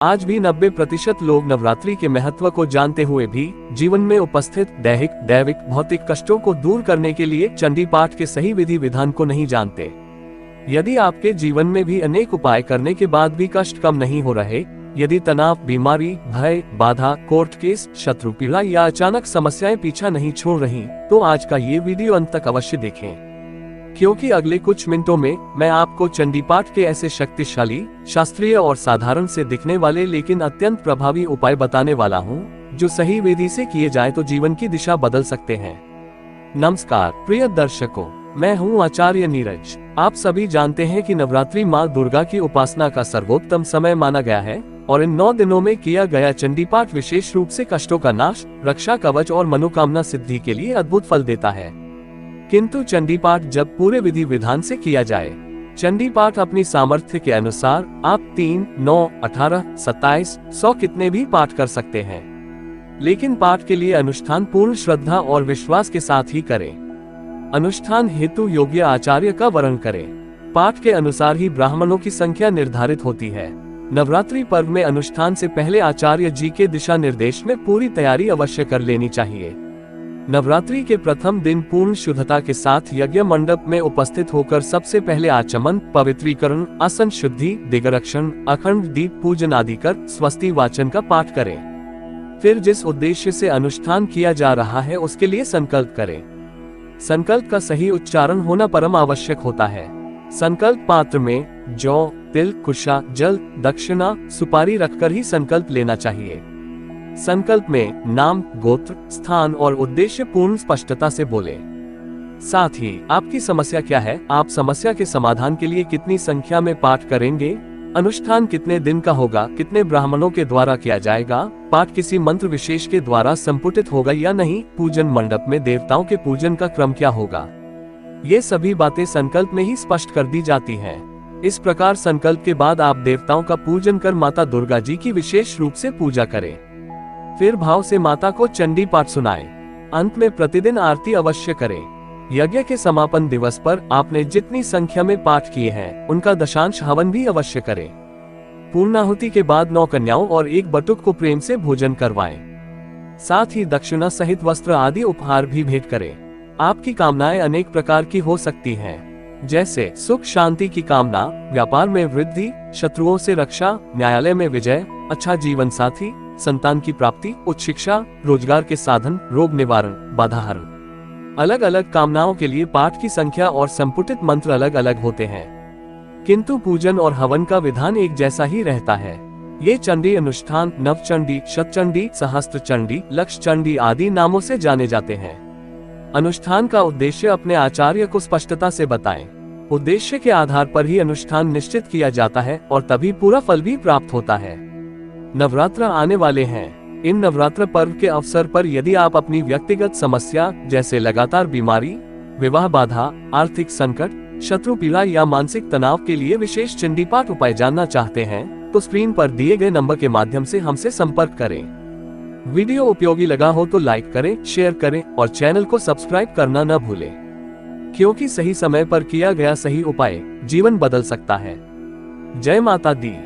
आज भी 90% लोग नवरात्रि के महत्व को जानते हुए भी जीवन में उपस्थित दैविक भौतिक कष्टों को दूर करने के लिए चंडी पाठ के सही विधि विधान को नहीं जानते। यदि आपके जीवन में भी अनेक उपाय करने के बाद भी कष्ट कम नहीं हो रहे, यदि तनाव, बीमारी, भय, बाधा, कोर्ट केस, शत्रु पीड़ा या अचानक समस्याएं पीछा नहीं छोड़ रही, तो आज का ये वीडियो अंत तक अवश्य देखें, क्योंकि अगले कुछ मिनटों में मैं आपको चंडी पाठ के ऐसे शक्तिशाली, शास्त्रीय और साधारण से दिखने वाले लेकिन अत्यंत प्रभावी उपाय बताने वाला हूँ, जो सही विधि से किए जाए तो जीवन की दिशा बदल सकते हैं। नमस्कार प्रिय दर्शकों, मैं हूँ आचार्य नीरज। आप सभी जानते हैं कि नवरात्रि माँ दुर्गा की उपासना का सर्वोत्तम समय माना गया है और इन 9 दिनों में किया गया चंडी पाठ विशेष रूप से कष्टों का नाश, रक्षा कवच और मनोकामना सिद्धि के लिए अद्भुत फल देता है। किंतु चंडी पाठ जब पूरे विधि विधान से किया जाए, चंडी पाठ अपनी सामर्थ्य के अनुसार आप 3, 9, 18, 27, 100 कितने भी पाठ कर सकते हैं, लेकिन पाठ के लिए अनुष्ठान पूर्ण श्रद्धा और विश्वास के साथ ही करें। अनुष्ठान हेतु योग्य आचार्य का वर्ण करें। पाठ के अनुसार ही ब्राह्मणों की संख्या निर्धारित होती है। नवरात्रि पर्व में अनुष्ठान से पहले आचार्य जी के दिशा निर्देश में पूरी तैयारी अवश्य कर लेनी चाहिए। नवरात्रि के प्रथम दिन पूर्ण शुद्धता के साथ यज्ञ मंडप में उपस्थित होकर सबसे पहले आचमन, पवित्रीकरण, आसन शुद्धि, दिग्रक्षण, अखंड दीप पूजन आदि कर स्वस्ति वाचन का पाठ करें। फिर जिस उद्देश्य से अनुष्ठान किया जा रहा है उसके लिए संकल्प करें। संकल्प का सही उच्चारण होना परम आवश्यक होता है। संकल्प पात्र में जौ, तिल, कुशा, जल, दक्षिणा, सुपारी रखकर ही संकल्प लेना चाहिए। संकल्प में नाम, गोत्र, स्थान और उद्देश्य पूर्ण स्पष्टता से बोले। साथ ही आपकी समस्या क्या है, आप समस्या के समाधान के लिए कितनी संख्या में पाठ करेंगे, अनुष्ठान कितने दिन का होगा, कितने ब्राह्मणों के द्वारा किया जाएगा, पाठ किसी मंत्र विशेष के द्वारा संपुटित होगा या नहीं, पूजन मंडप में देवताओं के पूजन का क्रम क्या होगा, ये सभी बातें संकल्प में ही स्पष्ट कर दी जाती हैं। इस प्रकार संकल्प के बाद आप देवताओं का पूजन कर माता दुर्गा जी की विशेष रूप से पूजा करें। फिर भाव से माता को चंडी पाठ सुनाएं। अंत में प्रतिदिन आरती अवश्य करें। यज्ञ के समापन दिवस पर आपने जितनी संख्या में पाठ किए हैं उनका दशांश हवन भी अवश्य करें। पूर्णाहुति के बाद 9 कन्याओं और 1 बटुक को प्रेम से भोजन करवाएं। साथ ही दक्षिणा सहित वस्त्र आदि उपहार भी भेंट करें। आपकी कामनाएं अनेक प्रकार की हो सकती हैं, जैसे सुख शांति की कामना, व्यापार में वृद्धि, शत्रुओं से रक्षा, न्यायालय में विजय, अच्छा जीवन साथी, संतान की प्राप्ति, उच्च शिक्षा, रोजगार के साधन, रोग निवारण, बाधा हरण। अलग अलग कामनाओं के लिए पाठ की संख्या और संपुटित मंत्र अलग अलग होते हैं, किंतु पूजन और हवन का विधान एक जैसा ही रहता है। ये चंडी अनुष्ठान नवचंडी, शतचंडी, सहस्त्र चंडी, लक्ष चंडी आदि नामों से जाने जाते हैं। अनुष्ठान का उद्देश्य अपने आचार्य को स्पष्टता से बताएं। उद्देश्य के आधार पर ही अनुष्ठान निश्चित किया जाता है और तभी पूरा फल भी प्राप्त होता है। नवरात्र आने वाले हैं। इन नवरात्र पर्व के अवसर पर यदि आप अपनी व्यक्तिगत समस्या जैसे लगातार बीमारी, विवाह बाधा, आर्थिक संकट, शत्रु पीड़ा या मानसिक तनाव के लिए विशेष चंडी पाठ उपाय जानना चाहते हैं तो स्क्रीन पर दिए गए नंबर के माध्यम से हमसे संपर्क करें। वीडियो उपयोगी लगा हो तो लाइक करें, शेयर करें और चैनल को सब्सक्राइब करना न भूलें, क्योंकि सही समय पर किया गया सही उपाय जीवन बदल सकता है। जय माता दी।